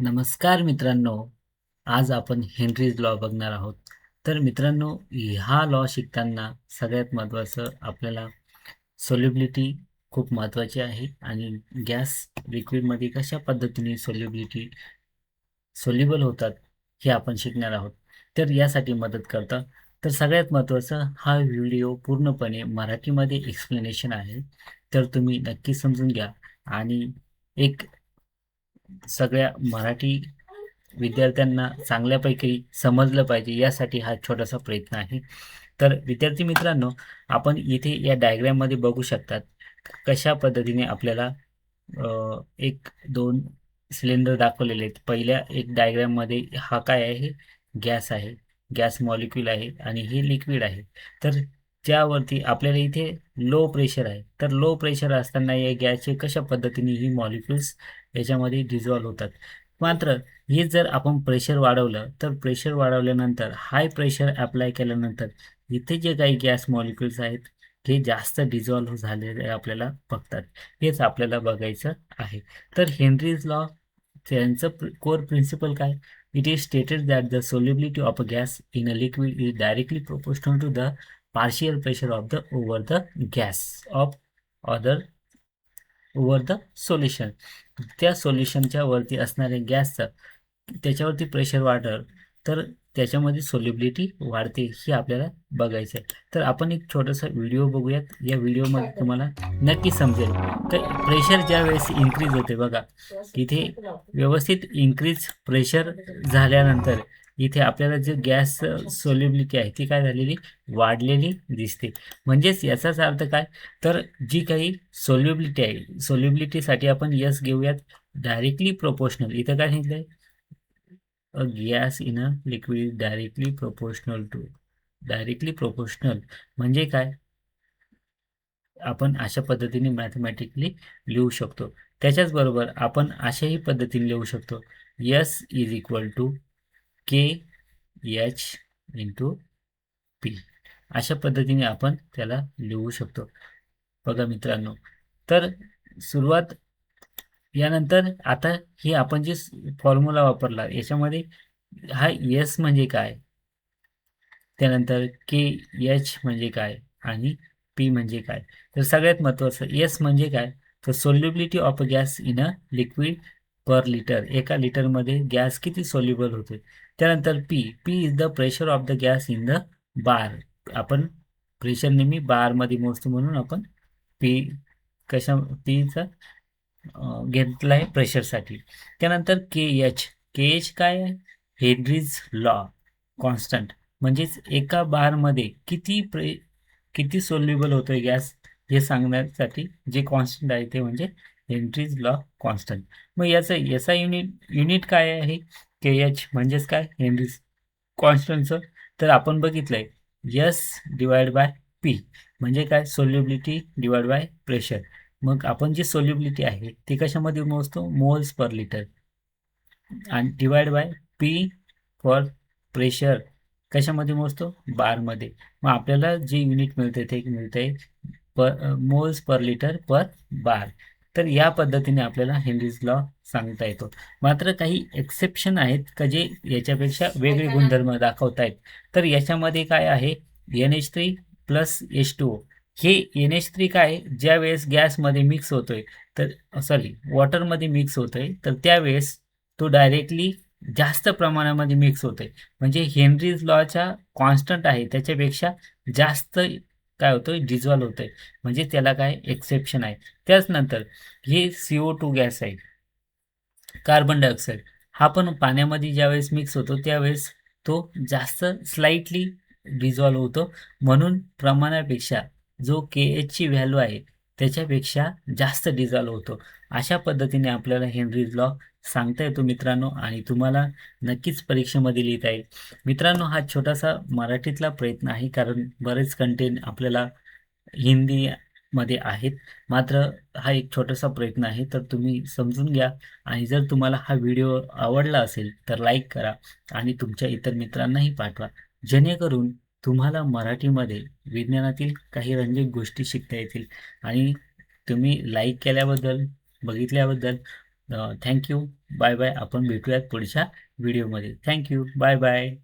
नमस्कार मित्रांनो, आज आपण हेनरीज लॉ बघणार आहोत. तर मित्रांनो, हा लॉ शिकताना सगळ्यात महत्त्वाचं आपल्याला सोल्युबिलिटी खूप महत्त्वाची आहे आणि गॅस लिक्विडमध्ये कशा पद्धतीने सोल्युबल होतात हे आपण शिकणार आहोत. तर यासाठी मदत करतं. तर सगळ्यात महत्त्वाचं हा व्हिडिओ पूर्णपणे मराठीमध्ये एक्सप्लेनेशन आहे. तर तुम्ही नक्की समजून घ्या आणि एक सगळ्या मराठी विद्यार्थ्यांना चांगल्यापैकी समजलं पाहिजे यासाठी हा छोटासा प्रयत्न आहे. तर विद्यार्थी मित्रांनो, आपण इथे या डायग्राममध्ये बघू शकतात कशा पद्धतीने आपल्याला एक दोन सिलेंडर दाखवलेले आहेत. पहिल्या एक डायग्राममध्ये हा काय आहे? गॅस आहे. गॅस मॉलिक्यूल आहे आणि हे लिक्विड आहे. तर त्यावरती आपल्याला इथे लो प्रेशर आहे. तर लो प्रेशर असताना या गॅसचे कशा पद्धतीने ही मॉलिक्युल्स याच्यामध्ये डिझॉल्व्ह होतात. मात्र हे जर आपण प्रेशर वाढवलं तर प्रेशर वाढवल्यानंतर हाय प्रेशर अप्लाय केल्यानंतर इथे जे काही गॅस मॉलिक्युल्स आहेत हे जास्त डिझॉल्व्ह झालेले आपल्याला बघतात. हेच आपल्याला बघायचं आहे. तर हेनरीज लॉ त्यांचं कोर प्रिन्सिपल काय? It is stated that the solubility of a gas in a liquid is directly proportional to the partial pressure of the over the gas of other over the solution. त्या सोल्युशनच्या वरती असणाऱ्या गॅसचं त्याच्यावरती pressure वाढलं तर त्याच्यामध्ये सोल्युबिलिटी वाढते हे आपल्याला बघायचं आहे. तर आपण एक छोटासा व्हिडिओ बघूयात. या व्हिडिओमध्ये तुम्हाला नक्की समजेल तर प्रेशर ज्या वेळेस इन्क्रीज होते बघा, इथे व्यवस्थित इन्क्रीज प्रेशर झाल्यानंतर इथे आपल्याला जे गॅस सोल्युबिलिटी आहे ती काय झालेली वाढलेली दिसते. म्हणजेच याचाच अर्थ काय? तर जी काही सोल्युबिलिटी आहे सोल्युबिलिटीसाठी आपण यस घेऊयात डायरेक्टली प्रोपोर्शनल. इथं काय सांगितलंय? A gas in a liquid directly proportional to. Directly proportional म्हणजे काय? आपण अशा पद्धतीने मॅथमॅटिकली लिहू शकतो. त्याच्याच बरोबर आपण अशाही पद्धतीने लिहू शकतो. S is equal to K H into P. अशा पद्धतीने आपण त्याला लिहू शकतो. बघा मित्रांनो, तर सुरुवात यानंतर आता हे आपण जे फॉर्म्युला वापरला याच्यामध्ये हा एस म्हणजे काय, त्यानंतर के एच म्हणजे काय आणि पी म्हणजे काय. तर सगळ्यात महत्त्वाचं एस म्हणजे काय, तर solubility of gas in a liquid per litre. एका लिटरमध्ये गॅस किती सोल्युबल होते. त्यानंतर P P is the pressure of the gas in the bar. आपण प्रेशर नेहमी बारमध्ये मोजतो म्हणून आपण पी कशा पीचा घेतला आहे प्रेशरसाठी. त्यानंतर के एच काय आहे? Henry's law constant. म्हणजेच एका बारमध्ये किती सोल्युबल होतोय गॅस हे सांगण्यासाठी जे कॉन्स्टंट आहे ते म्हणजे हेनरीज लॉ कॉन्स्टंट. मग याचा युनिट काय आहे? के एच म्हणजेच काय? हेनरीज कॉन्स्टंटचं. तर आपण बघितलंय यस डिवाइड बाय पी म्हणजे काय? Solubility divide by pressure. मग आपण जी सोल्युबिलिटी आहे ती कशामध्ये मोजतो? Moles per litre. आणि divide by P for pressure कशामध्ये मोजतो? बारमध्ये. मग आपल्याला जे युनिट मिळते ते मिळते मोल्स पर लिटर पर बार. तर या पद्धतीने आपल्याला हेनरीज लॉ सांगता येतो. मात्र काही एक्सेप्शन आहेत का जे याच्यापेक्षा वेगळे गुणधर्म दाखवतायत. तर याच्यामध्ये काय आहे? NH3 plus H2O. हे NH3 काय ज्या वेळेस गॅसमध्ये मिक्स होतोय तर सॉरी वॉटरमध्ये मिक्स होतोय तर त्यावेळेस तो डायरेक्टली जास्त प्रमाणामध्ये मिक्स होतोय. म्हणजे हेनरीज लॉच्या कॉन्स्टंट आहे त्याच्यापेक्षा जास्त काय होतोय? डिझॉल्व्ह होतोय. म्हणजे त्याला काय एक्सेप्शन आहे. त्याच नंतर हे CO2 गॅस आहे, कार्बन डायऑक्साईड. हा पण पाण्यामध्ये ज्यावेळेस मिक्स होतो त्यावेळेस तो जास्त स्लाइटली डिझॉल्व्ह होतो. म्हणून प्रमाणापेक्षा जो के एचची व्हॅल्यू आहे त्याच्यापेक्षा जास्त डिझॉल्व्ह होतो. अशा पद्धतीने आपल्याला हेनरीज लॉ सांगता येतो मित्रांनो आणि तुम्हाला नक्कीच परीक्षेमध्ये लिहिता येईल. मित्रांनो, हा छोटासा मराठीतला प्रयत्न आहे कारण बरेच कंटेंट आपल्याला हिंदीमध्ये आहेत. मात्र हा एक छोटासा प्रयत्न आहे तर तुम्ही समजून घ्या. आणि जर तुम्हाला हा व्हिडिओ आवडला असेल तर लाईक करा आणि तुमच्या इतर मित्रांनाही पाठवा, जेणेकरून तुम्हाला मराठीमध्ये विज्ञानातील काही रंजक गोष्टी शिकता येतील. आणि तुम्ही लाईक केल्याबद्दल, बघितल्याबद्दल थँक्यू. Bye bye. आपण भेटूयात पुढच्या व्हिडिओमध्ये. थँक्यू. Bye bye.